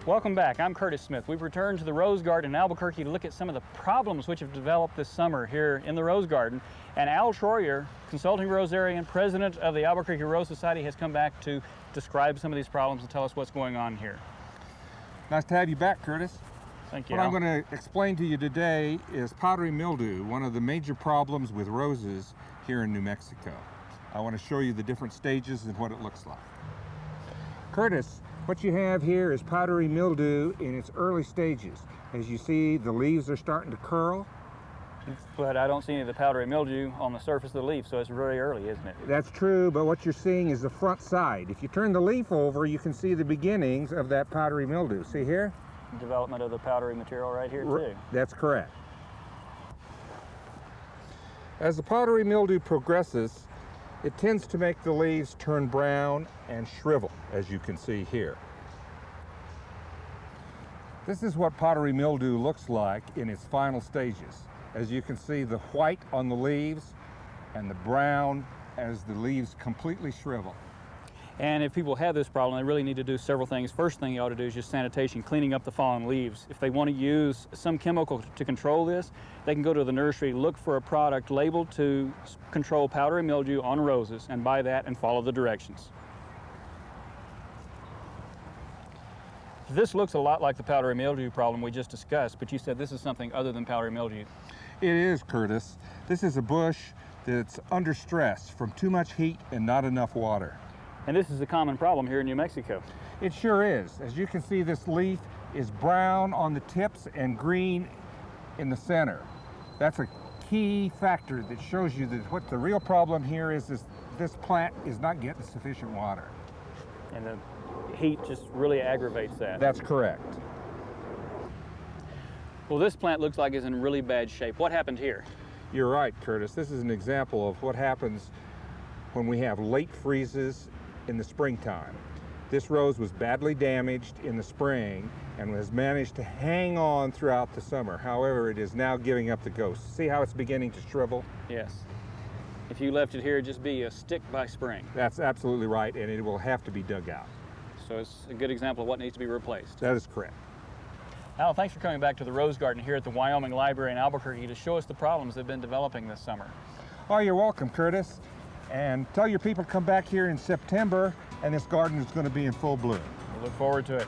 Welcome back. I'm Curtis Smith. We've returned to the Rose Garden in Albuquerque to look at some of the problems which have developed this summer here in the Rose Garden. And Al Troyer, consulting rosarian, president of the Albuquerque Rose Society, has come back to describe some of these problems and tell us what's going on here. Nice to have you back, Curtis. Thank you, What Al. I'm going to explain to you today is powdery mildew, one of the major problems with roses here in New Mexico. I want to show you the different stages and what it looks like. Curtis, what you have here is powdery mildew in its early stages. As you see, the leaves are starting to curl. But I don't see any of the powdery mildew on the surface of the leaf, so it's very early, isn't it? That's true, but what you're seeing is the front side. If you turn the leaf over, you can see the beginnings of that powdery mildew. See here? Development of the powdery material right here, too. That's correct. As the powdery mildew progresses, it tends to make the leaves turn brown and shrivel, as you can see here. This is what powdery mildew looks like in its final stages. As you can see, the white on the leaves and the brown as the leaves completely shrivel. And if people have this problem, they really need to do several things. First thing you ought to do is just sanitation, cleaning up the fallen leaves. If they want to use some chemical to control this, they can go to the nursery, look for a product labeled to control powdery mildew on roses, and buy that and follow the directions. This looks a lot like the powdery mildew problem we just discussed, but you said this is something other than powdery mildew. It is, Curtis. This is a bush that's under stress from too much heat and not enough water. And this is a common problem here in New Mexico. It sure is. As you can see, this leaf is brown on the tips and green in the center. That's a key factor that shows you that what the real problem here is this plant is not getting sufficient water. And the heat just really aggravates that. That's correct. Well, this plant looks like it's in really bad shape. What happened here? You're right, Curtis. This is an example of what happens when we have late freezes in the springtime. This rose was badly damaged in the spring and has managed to hang on throughout the summer. However, it is now giving up the ghost. See how it's beginning to shrivel? Yes. If you left it here, it'd just be a stick by spring. That's absolutely right, and it will have to be dug out. So it's a good example of what needs to be replaced. That is correct. Al, thanks for coming back to the Rose Garden here at the Wyoming Library in Albuquerque to show us the problems that have been developing this summer. Oh, you're welcome, Curtis. And tell your people to come back here in September, and this garden is going to be in full bloom. We look forward to it.